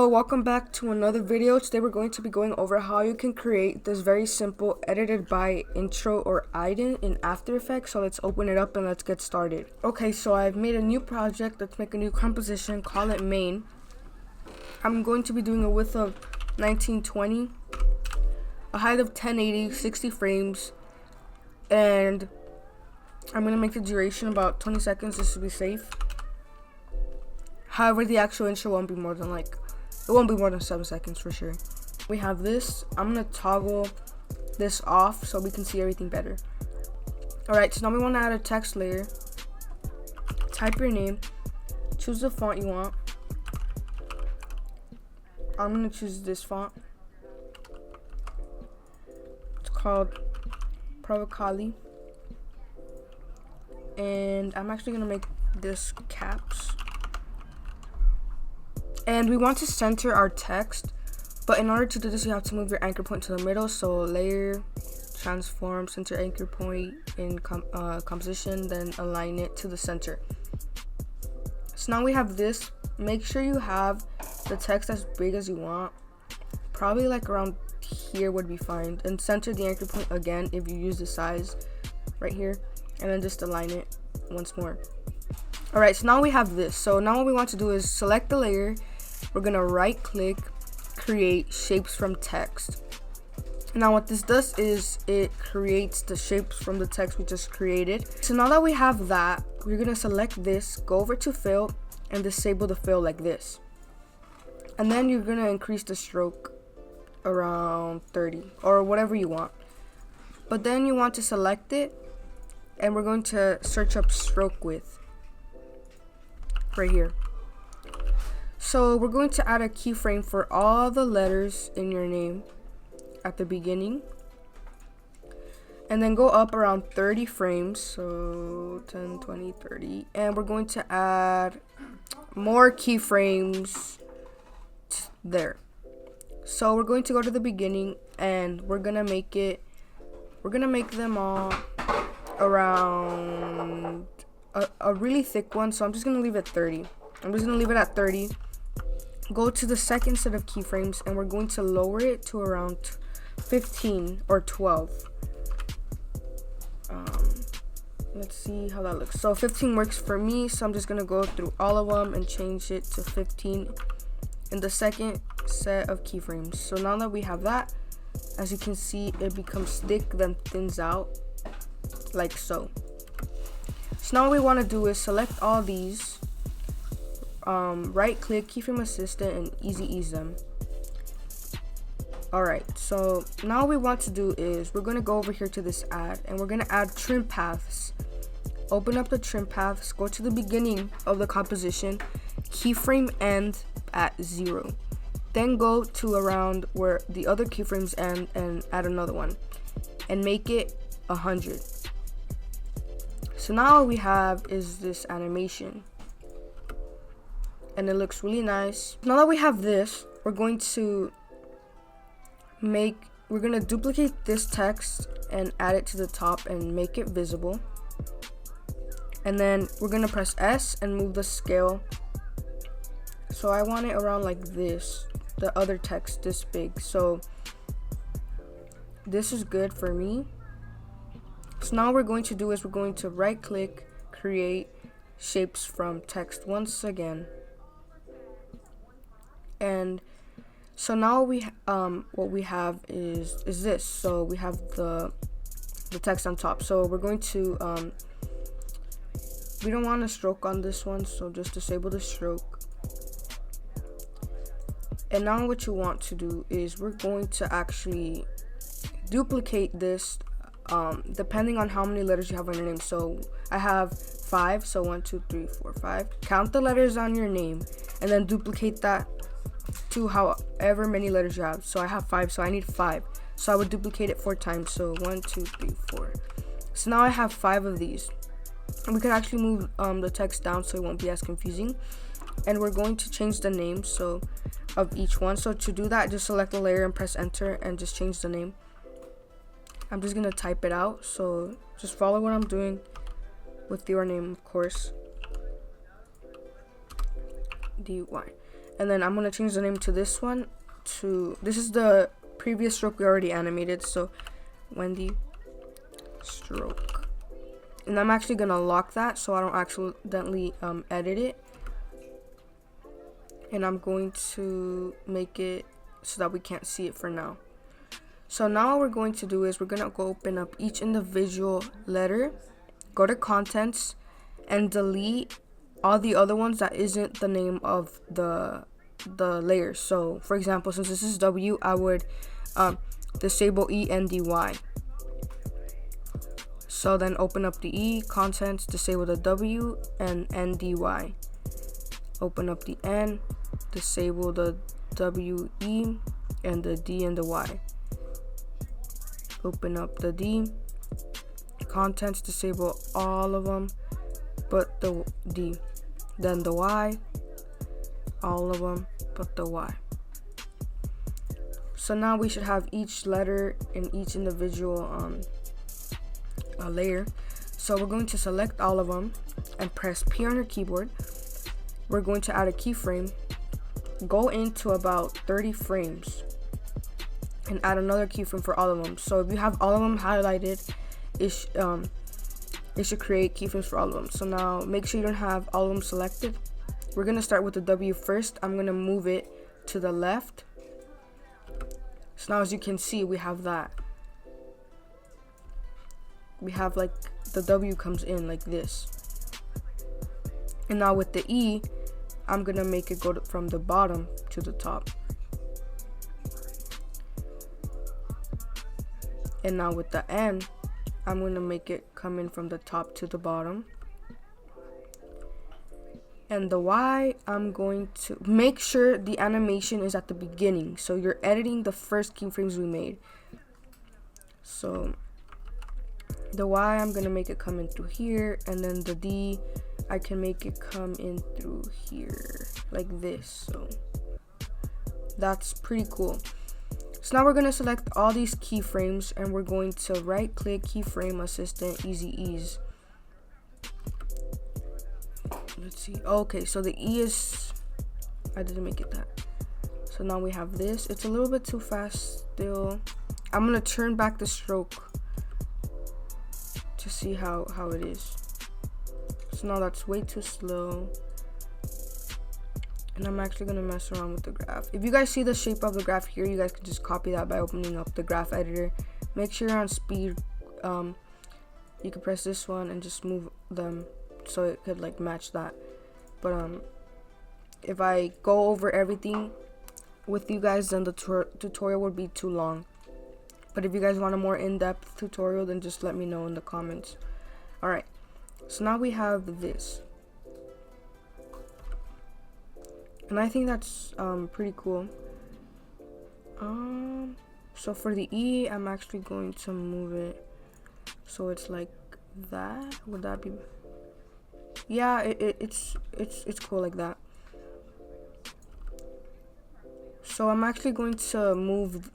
welcome back to another video. Today we're going to be going over how you can create this very simple edited by intro or ident in After Effects. So let's open it up and let's get started. Okay, so I've made a new project. Let's make a new composition, call it main. I'm going to be doing a width of 1920, a height of 1080, 60 frames, and I'm going to make the duration about 20 seconds just to be safe. However, the actual intro won't be more than it won't be more than 7 seconds for sure. We have this. I'm gonna toggle this off so we can see everything better. Alright, so now we want to add a text layer. Type your name, choose the font you want. I'm gonna choose this font. It's called Provocali. And I'm actually gonna make this caps. And we want to center our text, but in order to do this, you have to move your anchor point to the middle. So layer, transform, center anchor point in composition, then align it to the center. So now we have this. Make sure you have the text as big as you want. Probably like around here would be fine. And center the anchor point again if you use the size right here, and then just align it once more. Alright, so now we have this. So now what we want to do is select the layer. We're gonna right click, create shapes from text. Now what this does is it creates the shapes from the text we just created. So now that we have that, we're gonna select this, go over to fill, and disable the fill like this. And then you're gonna increase the stroke around 30 or whatever you want. But then you want to select it, and we're going to search up stroke width right here. So we're going to add a keyframe for all the letters in your name at the beginning, and then go up around 30 frames, so 10, 20, 30, and we're going to add more keyframes there. So we're going to go to the beginning, and we're gonna make them all around a really thick one. So I'm just gonna leave it 30. I'm just gonna leave it at 30. Go to the second set of keyframes, and we're going to lower it to around 15 or 12. Let's see how that looks. So 15 works for me, so I'm just gonna go through all of them and change it to 15 in the second set of keyframes. So now that we have that, as you can see, it becomes thick, then thins out like so. So now what we want to do is select all these, right click, keyframe assistant, and easy ease them. Alright, so now what we want to do is we're going to go over here to this add, and we're going to add trim paths. Open up the trim paths, go to the beginning of the composition, keyframe end at 0. Then go to around where the other keyframes end and add another one, and make it 100. So now what we have is this animation, and it looks really nice. Now that we have this, we're going to duplicate this text and add it to the top and make it visible. And then we're gonna press S and move the scale. So I want it around like this, the other text this big. So this is good for me. So now what we're going to do is we're going to right click, create shapes from text once again. And so now what we have is this. So we have the text on top. So we're going to we don't want a stroke on this one, so just disable the stroke. And now what you want to do is we're going to actually duplicate this depending on how many letters you have on your name. So I have 5, so 1, 2, 3, 4, 5. Count the letters on your name and then duplicate that to however many letters you have. So I have 5, so I need 5. So I would duplicate it 4 times. So 1, 2, 3, 4. So now I have 5 of these. And we can actually move the text down so it won't be as confusing. And we're going to change the name of each one. So to do that, just select the layer and press enter and just change the name. I'm just gonna type it out, so just follow what I'm doing with your name, of course. DY. And then I'm gonna change the name to this one. This is the previous stroke we already animated, so Wendy stroke. And I'm actually gonna lock that so I don't accidentally edit it. And I'm going to make it so that we can't see it for now. So now what we're going to do is we're gonna go open up each individual letter, go to contents, and delete all the other ones that isn't the name of the layer. So for example, since this is W, I would disable ENDY. So then open up the E, contents, disable the W and NDY. Open up the N, disable the WE and the D and the Y. Open up the D, contents, disable all of them but the D. Then the Y, all of them but the Y. So now we should have each letter in each individual layer. So we're going to select all of them and press P on your keyboard. We're going to add a keyframe, go into about 30 frames and add another keyframe for all of them. So if you have all of them highlighted, it should create keyframes for all of them. So now make sure you don't have all of them selected. We're gonna start with the W first. I'm gonna move it to the left. So now as you can see, we have that. We have like the W comes in like this. And now with the E, I'm gonna make it go from the bottom to the top. And now with the N, I'm gonna make it come in from the top to the bottom. And the Y, I'm going to make sure the animation is at the beginning. So you're editing the first keyframes we made. So the Y, I'm gonna make it come in through here. And then the D, I can make it come in through here like this. So that's pretty cool. So now we're going to select all these keyframes and we're going to right click keyframe assistant easy ease. Let's see. Okay, so the E is, I didn't make it that. So now we have this. It's a little bit too fast still. I'm going to turn back the stroke to see how it is. So now that's way too slow. And I'm actually gonna mess around with the graph. If you guys see the shape of the graph here, you guys can just copy that by opening up the graph editor. Make sure you're on speed. You can press this one and just move them so it could like match that. But if I go over everything with you guys, then the tutorial would be too long. But if you guys want a more in-depth tutorial, then just let me know in the comments. Alright, so now we have this. And I think that's pretty cool. So for the E, I'm actually going to move it so it's like that. Would that be? Yeah, it's cool like that. So I'm actually going to move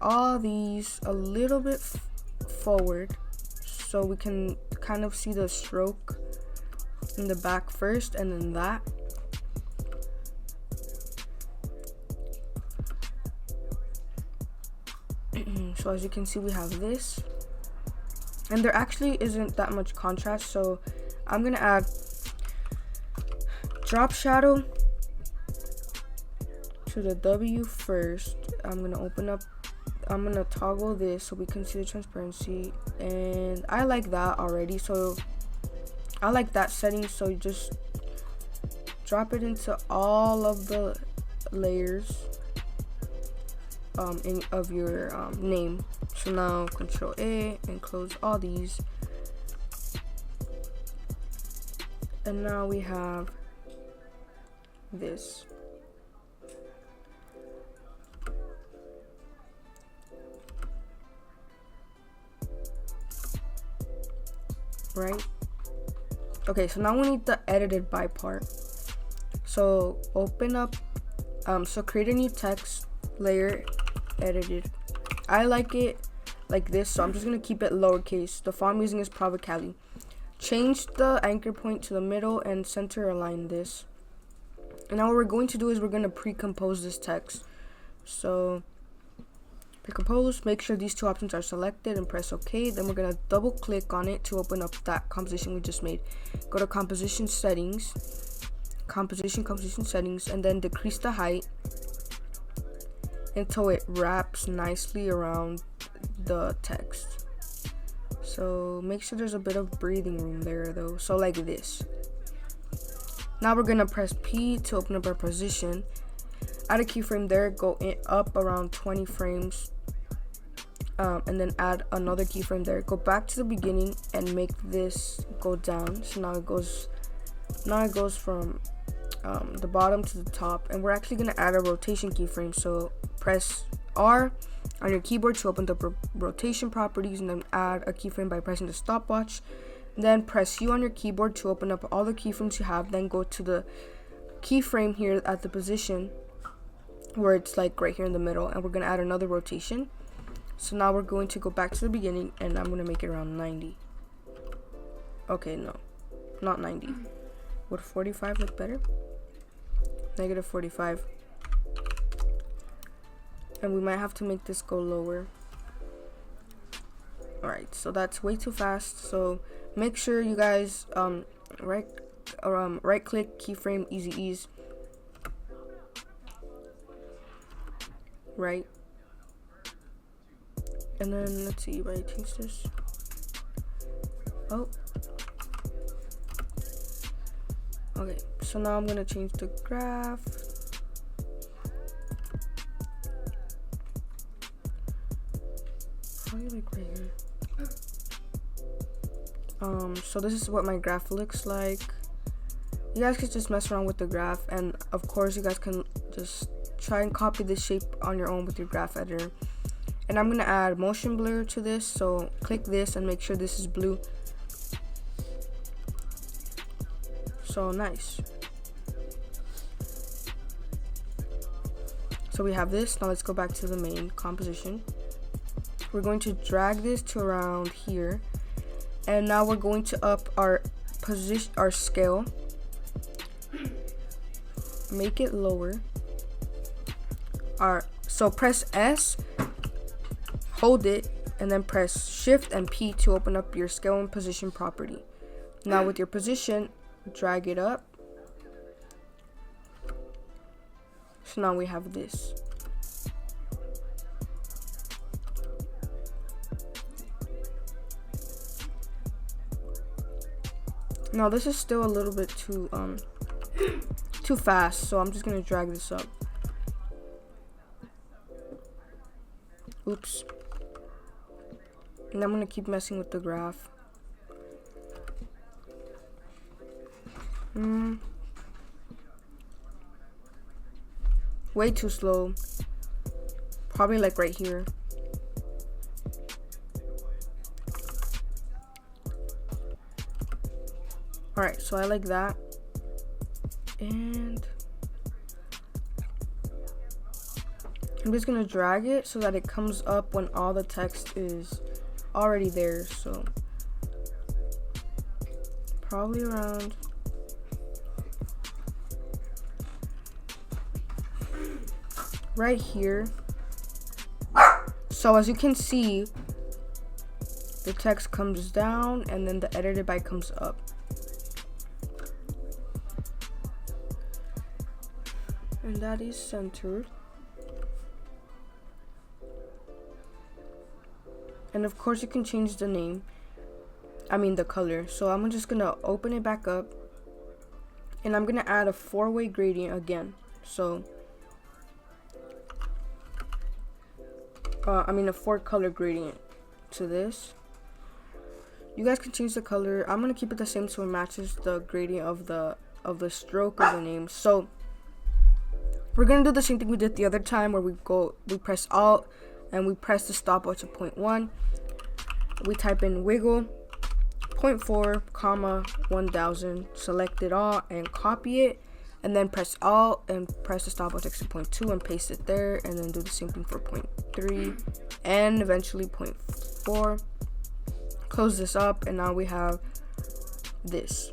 all these a little bit forward so we can kind of see the stroke in the back first, and then that. So as you can see, we have this, and there actually isn't that much contrast, so I'm gonna add drop shadow to the W first. I'm gonna toggle this so we can see the transparency, and I like that already, so I like that setting. So you just drop it into all of the layers of your name. So now Control A and close all these, and now we have this. Right? Okay, so now we need the edited by part. So open up, so create a new text layer, edited. I like it like this, so I'm just gonna keep it lowercase. The font I'm using is Provocali. Change the anchor point to the middle and center align this. And now what we're going to do is we're going to pre-compose this text. So pre-compose, make sure these two options are selected and press OK. Then we're going to double click on it to open up that composition we just made. Go to composition settings, composition settings, and then decrease the height until it wraps nicely around the text. So make sure there's a bit of breathing room there though, so like this. Now we're gonna press P to open up our position. Add a keyframe there, go up around 20 frames, and then add another keyframe there. Go back to the beginning and make this go down. So now it goes from the bottom to the top, and we're actually gonna add a rotation keyframe. So press R on your keyboard to open the rotation properties, and then add a keyframe by pressing the stopwatch. Then press U on your keyboard to open up all the keyframes you have. Then go to the keyframe here at the position where it's like right here in the middle, and we're gonna add another rotation. So now we're going to go back to the beginning, and I'm gonna make it around 90. Okay, no, not 90. Would 45 look better? Negative 45. And we might have to make this go lower. Alright, so that's way too fast. So make sure you guys right click keyframe easy ease. Right. And then let's see, right, change this. Oh. Okay, so now I'm gonna change the graph. Probably like right here. So this is what my graph looks like. You guys can just mess around with the graph, and of course you guys can just try and copy this shape on your own with your graph editor. And I'm gonna add motion blur to this, so click this and make sure this is blue. So nice. So we have this. Now let's go back to the main composition. We're going to drag this to around here, and now we're going to up our position, our scale, make it lower. So press S, hold it, and then press Shift and P to open up your scale and position property. Now with your position, drag it up. So now we have this. Now this is still a little bit too fast, so I'm just gonna drag this up. Oops. And I'm gonna keep messing with the graph. Way too slow. Probably like right here. Alright, so I like that. And I'm just gonna drag it so that it comes up when all the text is already there. So probably around right here. So as you can see, the text comes down and then the edited by comes up. And that is centered. And of course you can change the name, the color. So I'm just gonna open it back up, and I'm gonna add a 4-way gradient again. So a 4-color gradient to this. You guys can change the color. I'm gonna keep it the same so it matches the gradient of the stroke of the name. So we're gonna do the same thing we did the other time, where we press Alt and we press the stopwatch at 0.1. We type in wiggle 0.4, comma 1000, select it all and copy it, and then press Alt and press the stopwatch at 0.2 and paste it there, and then do the same thing for 0.3 and eventually 0.4. Close this up, and now we have this.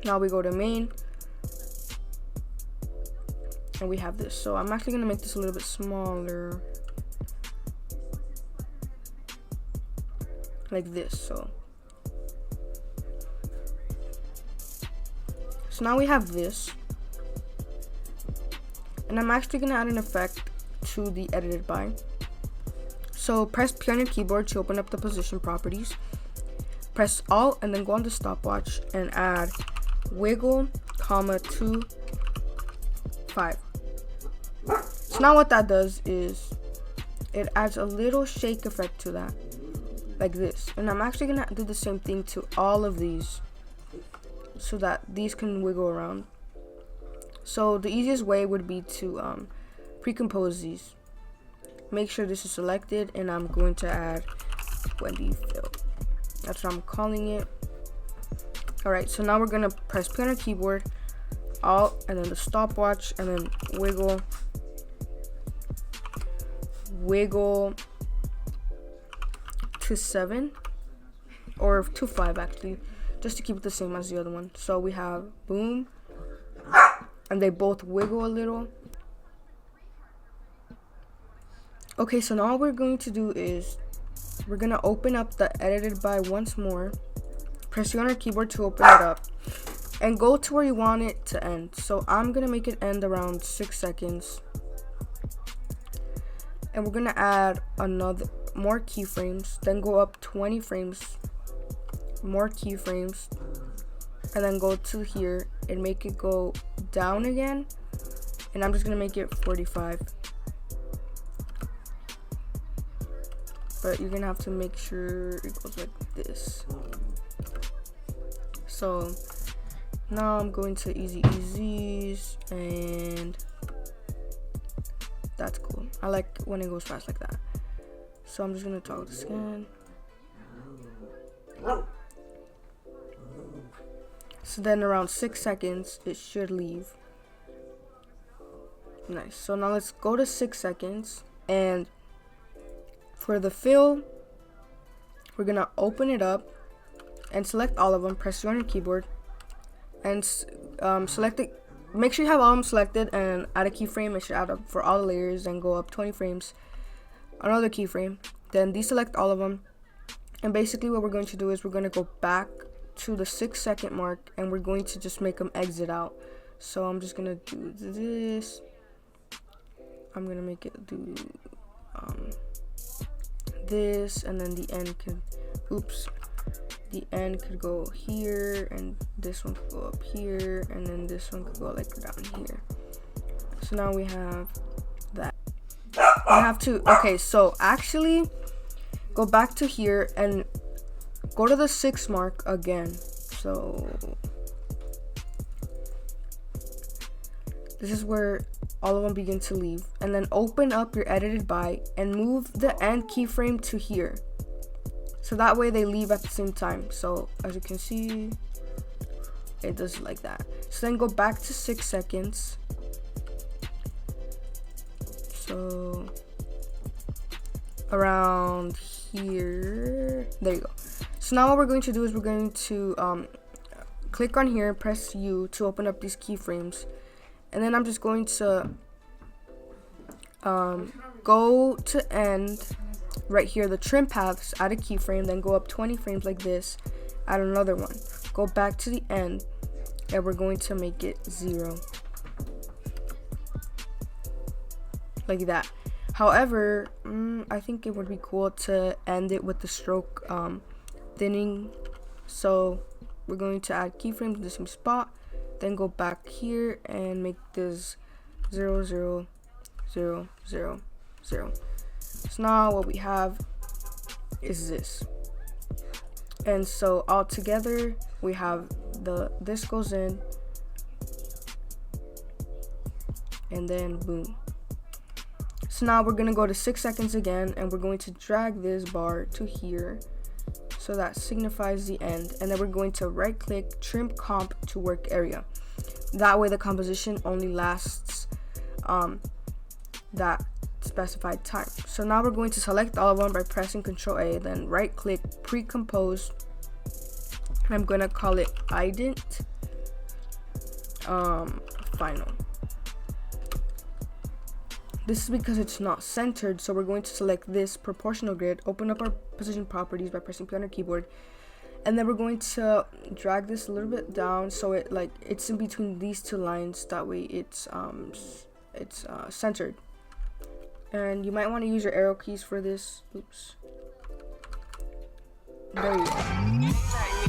Now we go to main, and we have this. So I'm actually gonna make this a little bit smaller, like this. So now we have this, and I'm actually gonna add an effect to the edited by. So press P on your keyboard to open up the position properties. Press Alt and then go on the stopwatch and add wiggle, 2, 5. So now what that does is it adds a little shake effect to that, like this. And I'm actually gonna do the same thing to all of these so that these can wiggle around. So the easiest way would be to pre-compose these. Make sure this is selected, and I'm going to add Wendy Phil. That's what I'm calling it. Alright, so now we're gonna press P on our keyboard, Alt, and then the stopwatch, and then wiggle to 7 or to 5 actually, just to keep it the same as the other one. So we have boom, and they both wiggle a little. Okay, so now what we're going to do is we're gonna open up the edited by once more. Press U on our keyboard to open it up, and go to where you want it to end. So I'm gonna make it end around 6 seconds, and we're gonna add more keyframes, then go up 20 frames, more keyframes, and then go to here and make it go down again, and I'm just gonna make it 45. But you're gonna have to make sure it goes like this. So now I'm going to easies, and that's cool. I like when it goes fast like that. So I'm just gonna toggle the scan. So then around 6 seconds it should leave. Nice. So now let's go to 6 seconds, and for the fill, we're gonna open it up and select all of them. Press U on your keyboard and select it. Make sure you have all of them selected and add a keyframe. It should add up for all the layers and go up 20 frames. Another keyframe. Then deselect all of them. And basically what we're going to do is we're going to go back to the 6 second mark, and we're going to just make them exit out. So I'm just going to do this. I'm going to make it do this, and then the end could, the end could go here, and this one could go up here, and then this one could go like down here. So now we have that. We have to, okay, so actually go back to here and go to the 6 mark again. So this is where all of them begin to leave, and then open up your edited by and move the end keyframe to here, so that way they leave at the same time. So as you can see, it does like that. So then go back to 6 seconds. So around here, there you go. So now what we're going to do is we're going to click on here, press U to open up these keyframes. And then I'm just going to go to end right here, the trim paths, add a keyframe, then go up 20 frames like this, add another one, go back to the end, and we're going to make it 0, like that. However, I think it would be cool to end it with the stroke thinning. So we're going to add keyframes in the same spot, then go back here and make this 0, 0, 0, 0, 0. So now what we have is this, and so all together we have this goes in, and then boom. So now we're gonna go to 6 seconds again, and we're going to drag this bar to here, so that signifies the end, and then we're going to right click, trim comp to work area. That way the composition only lasts that specified time. So now we're going to select all of them by pressing Ctrl A, then right click, pre-compose, and I'm going to call it Ident, final. This is because it's not centered, so we're going to select this proportional grid, open up our position properties by pressing P on our keyboard, and then we're going to drag this a little bit down so it's in between these two lines. That way it's centered. And you might want to use your arrow keys for this. Oops. There you go.